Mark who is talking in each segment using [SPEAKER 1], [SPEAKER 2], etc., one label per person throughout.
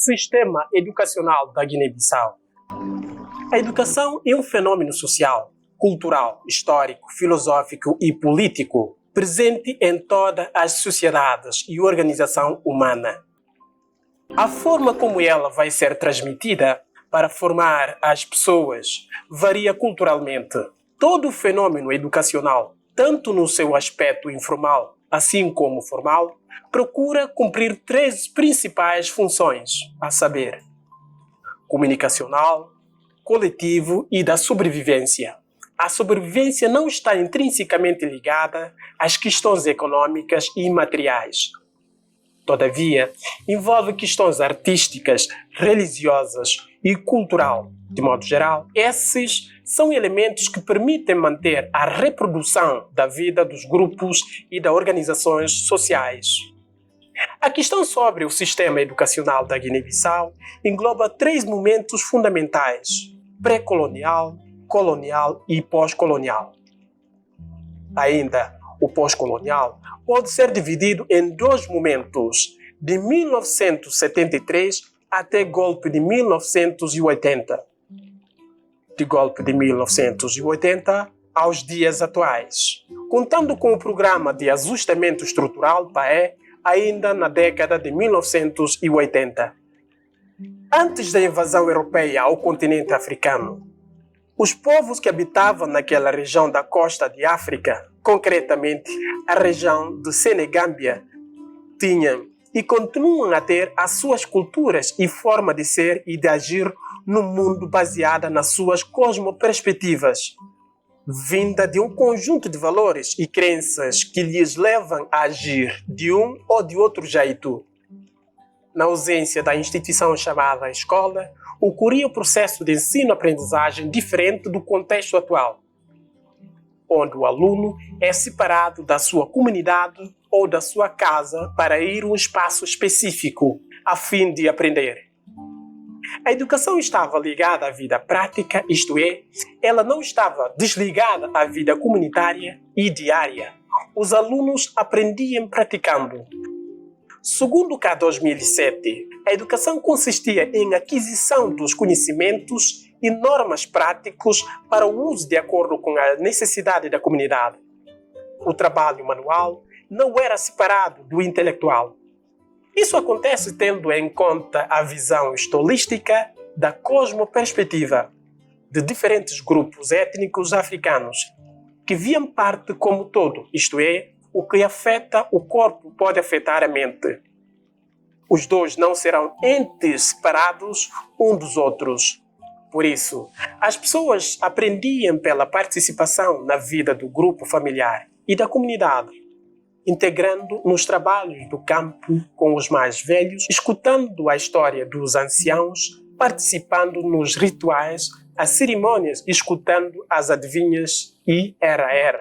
[SPEAKER 1] Sistema educacional da Guiné-Bissau. A educação é um fenômeno social, cultural, histórico, filosófico e político, presente em todas as sociedades e organização humana. A forma como ela vai ser transmitida para formar as pessoas varia culturalmente. Todo fenômeno educacional, tanto no seu aspecto informal, assim como formal, procura cumprir três principais funções, a saber, comunicacional, coletivo e da sobrevivência. A sobrevivência não está intrinsecamente ligada às questões econômicas e materiais. Todavia, envolve questões artísticas, religiosas e cultural. De modo geral, esses são elementos que permitem manter a reprodução da vida dos grupos e das organizações sociais. A questão sobre o sistema educacional da Guiné-Bissau engloba três momentos fundamentais: pré-colonial, colonial e pós-colonial. Ainda, o pós-colonial pode ser dividido em dois momentos, de 1973 até golpe de 1980. De golpe de 1980 aos dias atuais, contando com o Programa de Ajustamento Estrutural PAE, ainda na década de 1980. Antes da invasão europeia ao continente africano, os povos que habitavam naquela região da costa de África, concretamente a região do Senegâmbia, tinham e continuam a ter as suas culturas e forma de ser e de agir no mundo baseada nas suas cosmoperspectivas, vinda de um conjunto de valores e crenças que lhes levam a agir de um ou de outro jeito. Na ausência da instituição chamada escola, ocorria o processo de ensino-aprendizagem diferente do contexto atual, onde o aluno é separado da sua comunidade ou da sua casa para ir a um espaço específico, a fim de aprender. A educação estava ligada à vida prática, isto é, ela não estava desligada à vida comunitária e diária. Os alunos aprendiam praticando. Segundo o CA 2007, a educação consistia em aquisição dos conhecimentos e normas práticos para o uso de acordo com a necessidade da comunidade. O trabalho manual não era separado do intelectual. Isso acontece tendo em conta a visão estolística da cosmoperspectiva de diferentes grupos étnicos africanos que viam parte como todo, isto é, o que afeta o corpo pode afetar a mente. Os dois não serão entes separados um dos outros. Por isso, as pessoas aprendiam pela participação na vida do grupo familiar e da comunidade, integrando nos trabalhos do campo com os mais velhos, escutando a história dos anciãos, participando nos rituais, as cerimônias, escutando as adivinhas e era.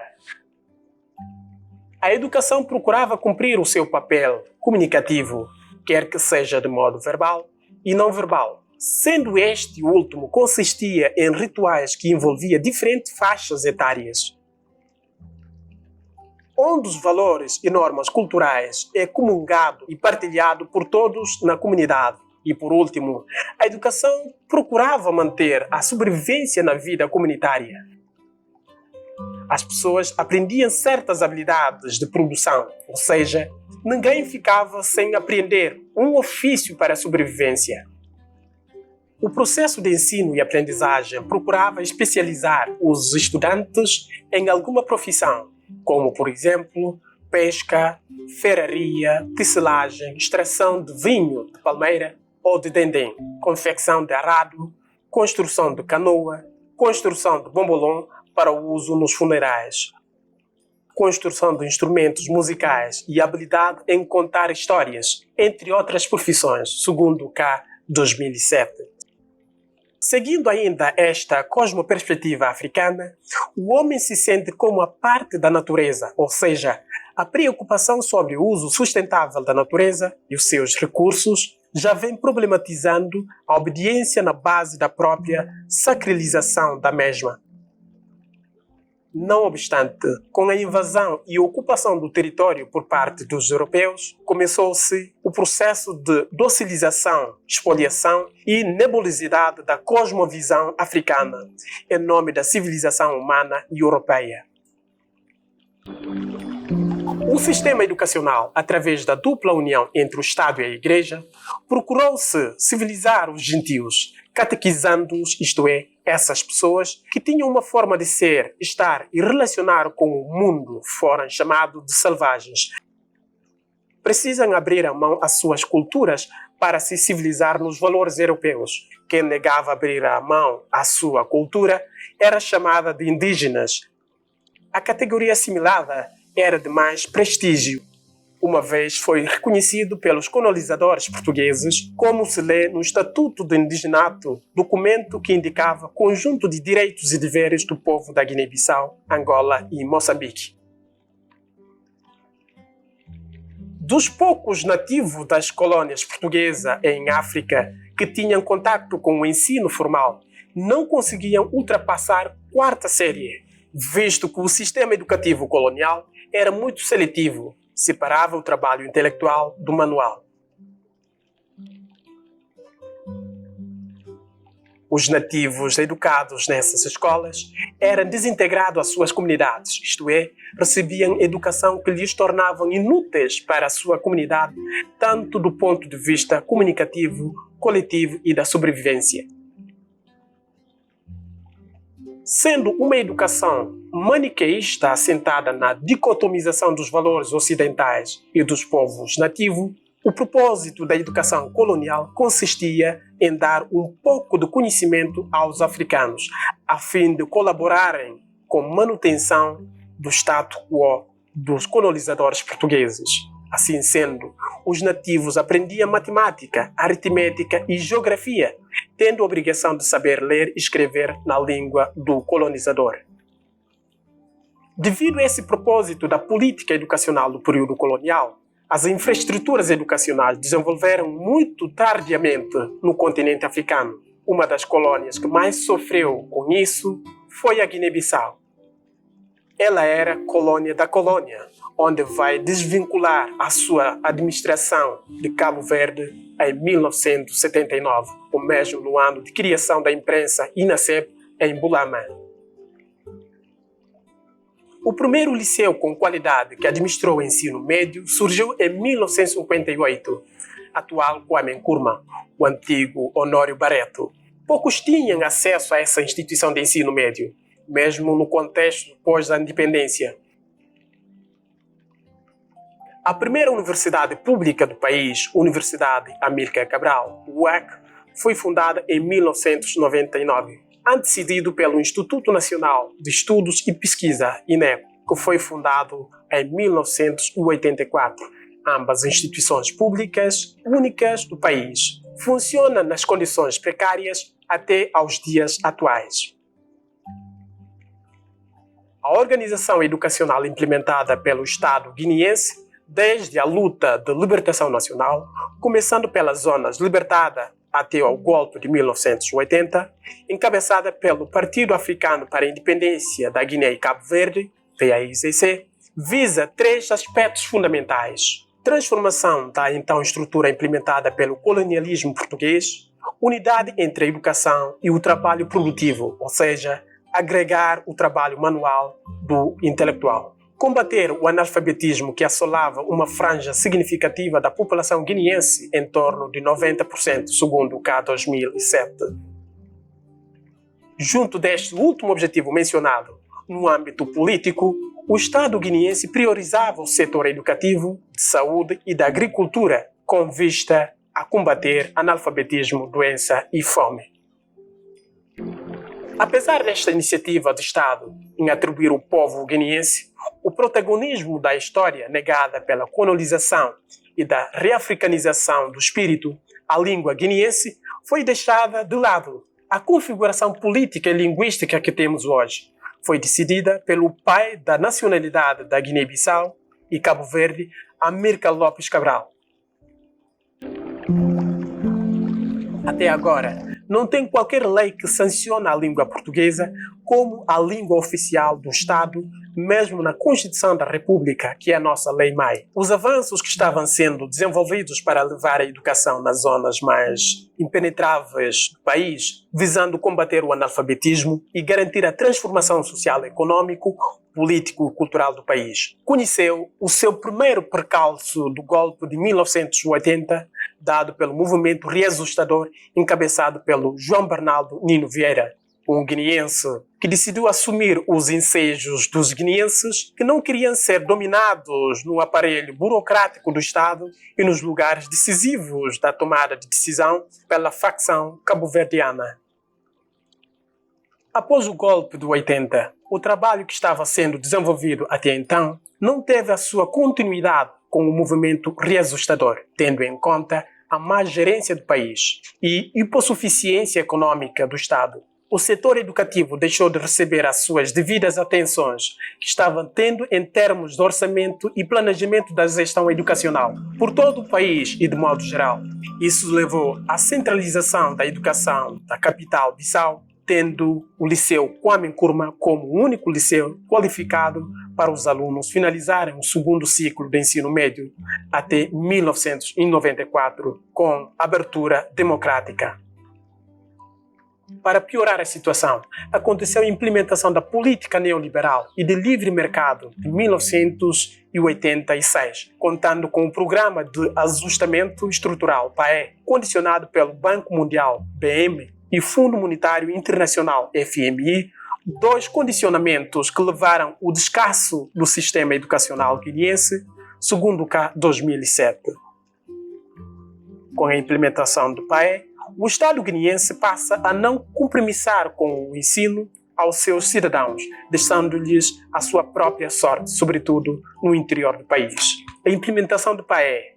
[SPEAKER 1] A educação procurava cumprir o seu papel comunicativo, quer que seja de modo verbal e não verbal, sendo este último consistia em rituais que envolvia diferentes faixas etárias, onde os valores e normas culturais é comungado e partilhado por todos na comunidade. E por último, a educação procurava manter a sobrevivência na vida comunitária. As pessoas aprendiam certas habilidades de produção, ou seja, ninguém ficava sem aprender um ofício para a sobrevivência. O processo de ensino e aprendizagem procurava especializar os estudantes em alguma profissão, como, por exemplo, pesca, ferraria, tecelagem, extração de vinho de palmeira ou de dendém, confecção de arado, construção de canoa, construção de bombolom para o uso nos funerais, construção de instrumentos musicais e habilidade em contar histórias, entre outras profissões, segundo o CA 2007. Seguindo ainda esta cosmoperspectiva africana, o homem se sente como a parte da natureza, ou seja, a preocupação sobre o uso sustentável da natureza e os seus recursos já vem problematizando a obediência na base da própria sacralização da mesma. Não obstante, com a invasão e ocupação do território por parte dos europeus, começou-se o processo de docilização, expoliação e nebulosidade da cosmovisão africana, em nome da civilização humana e europeia. O sistema educacional, através da dupla união entre o Estado e a Igreja, procurou-se civilizar os gentios, catequizando-os, isto é, essas pessoas que tinham uma forma de ser, estar e relacionar com o mundo foram chamados de selvagens. Precisam abrir a mão às suas culturas para se civilizar nos valores europeus. Quem negava abrir a mão à sua cultura era chamada de indígenas. A categoria assimilada era de mais prestígio, uma vez foi reconhecido pelos colonizadores portugueses, como se lê no Estatuto do Indigenato, documento que indicava conjunto de direitos e deveres do povo da Guiné-Bissau, Angola e Moçambique. Dos poucos nativos das colônias portuguesas em África que tinham contato com o ensino formal, não conseguiam ultrapassar a quarta série, visto que o sistema educativo colonial era muito seletivo, separava o trabalho intelectual do manual. Os nativos educados nessas escolas eram desintegrados às suas comunidades, isto é, recebiam educação que lhes tornavam inúteis para a sua comunidade, tanto do ponto de vista comunicativo, coletivo e da sobrevivência. Sendo uma educação maniqueísta assentada na dicotomização dos valores ocidentais e dos povos nativos, o propósito da educação colonial consistia em dar um pouco de conhecimento aos africanos, a fim de colaborarem com a manutenção do status quo dos colonizadores portugueses. Assim sendo, os nativos aprendiam matemática, aritmética e geografia, tendo a obrigação de saber ler e escrever na língua do colonizador. Devido a esse propósito da política educacional do período colonial, as infraestruturas educacionais desenvolveram muito tardiamente no continente africano. Uma das colônias que mais sofreu com isso foi a Guiné-Bissau. Ela era colônia da colônia, onde vai desvincular a sua administração de Cabo Verde em 1979, o mesmo no ano de criação da imprensa INASEP em Bulama. O primeiro liceu com qualidade que administrou o ensino médio surgiu em 1958, atual Kwame Nkrumah, o antigo Honório Barreto. Poucos tinham acesso a essa instituição de ensino médio, mesmo no contexto pós a independência. A primeira universidade pública do país, Universidade Amílcar Cabral, UAC, foi fundada em 1999, antecedido pelo Instituto Nacional de Estudos e Pesquisa, INEP, que foi fundado em 1984. Ambas instituições públicas únicas do país funcionam nas condições precárias até aos dias atuais. A organização educacional implementada pelo Estado guineense desde a luta de libertação nacional, começando pelas zonas libertadas até ao golpe de 1980, encabeçada pelo Partido Africano para a Independência da Guiné e Cabo Verde, PAICC, visa três aspectos fundamentais: transformação da então estrutura implementada pelo colonialismo português, unidade entre a educação e o trabalho produtivo, ou seja, agregar o trabalho manual do intelectual. Combater o analfabetismo que assolava uma franja significativa da população guineense, em torno de 90%, segundo o CA 2007. Junto deste último objetivo mencionado, no âmbito político, o Estado guineense priorizava o setor educativo, de saúde e da agricultura, com vista a combater analfabetismo, doença e fome. Apesar desta iniciativa do Estado em atribuir ao povo guineense o protagonismo da história negada pela colonização e da reafricanização do espírito, a língua guineense foi deixada de lado. A configuração política e linguística que temos hoje foi decidida pelo pai da nacionalidade da Guiné-Bissau e Cabo Verde, Amílcar Lopes Cabral. Até agora, não tem qualquer lei que sancione a língua portuguesa como a língua oficial do Estado, mesmo na Constituição da República, que é a nossa lei-mãe. Os avanços que estavam sendo desenvolvidos para levar a educação nas zonas mais impenetráveis do país, visando combater o analfabetismo e garantir a transformação social e econômico, político e cultural do país. Conheceu o seu primeiro percalço do golpe de 1980, dado pelo movimento reajustador encabeçado pelo João Bernardo Nino Vieira, um guineense que decidiu assumir os ensejos dos guineenses que não queriam ser dominados no aparelho burocrático do Estado e nos lugares decisivos da tomada de decisão pela facção cabo-verdiana. Após o golpe de 80, o trabalho que estava sendo desenvolvido até então não teve a sua continuidade com o movimento reajustador, tendo em conta a má gerência do país e hipossuficiência econômica do Estado. O setor educativo deixou de receber as suas devidas atenções que estavam tendo em termos de orçamento e planejamento da gestão educacional por todo o país e de modo geral. Isso levou à centralização da educação da capital Bissau, tendo o Liceu Kwame Nkrumah como o único liceu qualificado para os alunos finalizarem o segundo ciclo de ensino médio até 1994, com abertura democrática. Para piorar a situação, aconteceu a implementação da política neoliberal e de livre mercado de 1986, contando com o Programa de Ajustamento Estrutural, PAE, condicionado pelo Banco Mundial, BM, e Fundo Monetário Internacional, FMI, dois condicionamentos que levaram ao descasso do sistema educacional guineense, segundo o CA 2007. Com a implementação do PAE, o Estado guineense passa a não compromissar com o ensino aos seus cidadãos, deixando-lhes a sua própria sorte, sobretudo no interior do país. A implementação do PAE,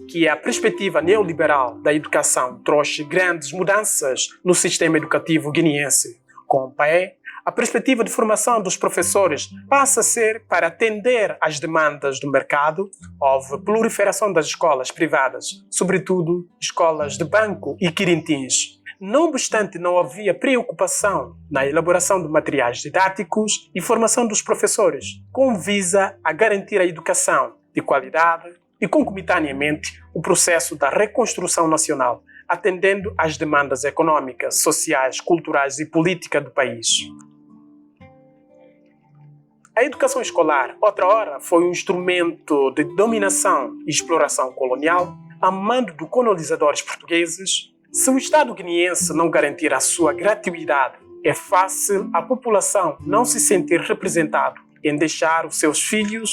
[SPEAKER 1] que é a perspectiva neoliberal da educação, trouxe grandes mudanças no sistema educativo guineense. Com o PAE, a perspectiva de formação dos professores passa a ser para atender às demandas do mercado. Houve proliferação das escolas privadas, sobretudo escolas de banco e quirintins. Não obstante, não havia preocupação na elaboração de materiais didáticos e formação dos professores, com visa a garantir a educação de qualidade e, concomitantemente, o processo da reconstrução nacional, atendendo às demandas econômicas, sociais, culturais e políticas do país. A educação escolar, outrora, foi um instrumento de dominação e exploração colonial, a mando dos colonizadores portugueses. Se o Estado guineense não garantir a sua gratuidade, é fácil a população não se sentir representado em deixar os seus filhos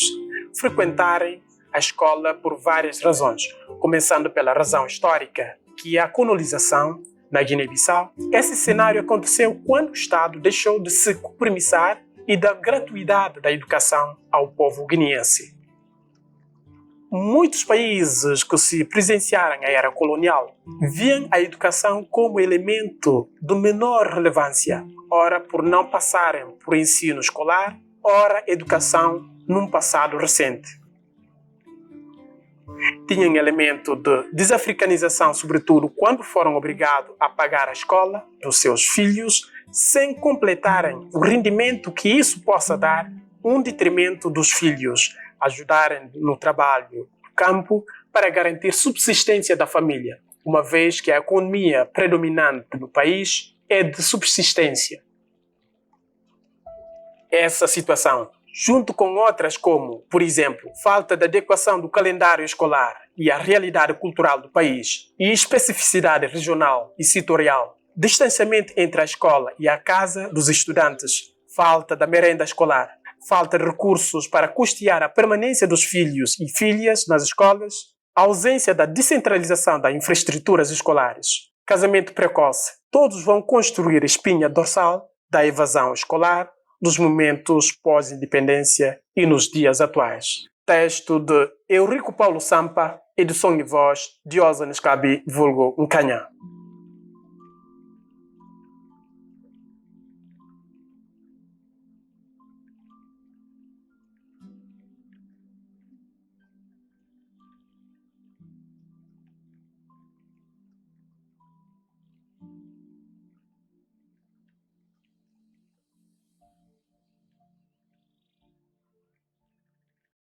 [SPEAKER 1] frequentarem a escola por várias razões, começando pela razão histórica, que é a colonização na Guiné-Bissau. Esse cenário aconteceu quando o Estado deixou de se compromissar e dar gratuidade da educação ao povo guineense. Muitos países que se presenciaram a era colonial viam a educação como elemento de menor relevância, ora por não passarem por ensino escolar, ora educação num passado recente. Tinham elemento de desafricanização, sobretudo quando foram obrigados a pagar a escola dos seus filhos, sem completarem o rendimento que isso possa dar, um detrimento dos filhos, ajudarem no trabalho do campo para garantir subsistência da família, uma vez que a economia predominante no país é de subsistência. Essa situação, junto com outras como, por exemplo, falta de adequação do calendário escolar e a realidade cultural do país e especificidade regional e setorial, distanciamento entre a escola e a casa dos estudantes, falta da merenda escolar, falta de recursos para custear a permanência dos filhos e filhas nas escolas, a ausência da descentralização das infraestruturas escolares, casamento precoce, todos vão construir a espinha dorsal da evasão escolar nos momentos pós-independência e nos dias atuais. Texto de Eurico Paulo Sampa, edição e voz, Diógenes Cabi, vulgo Nkanhã.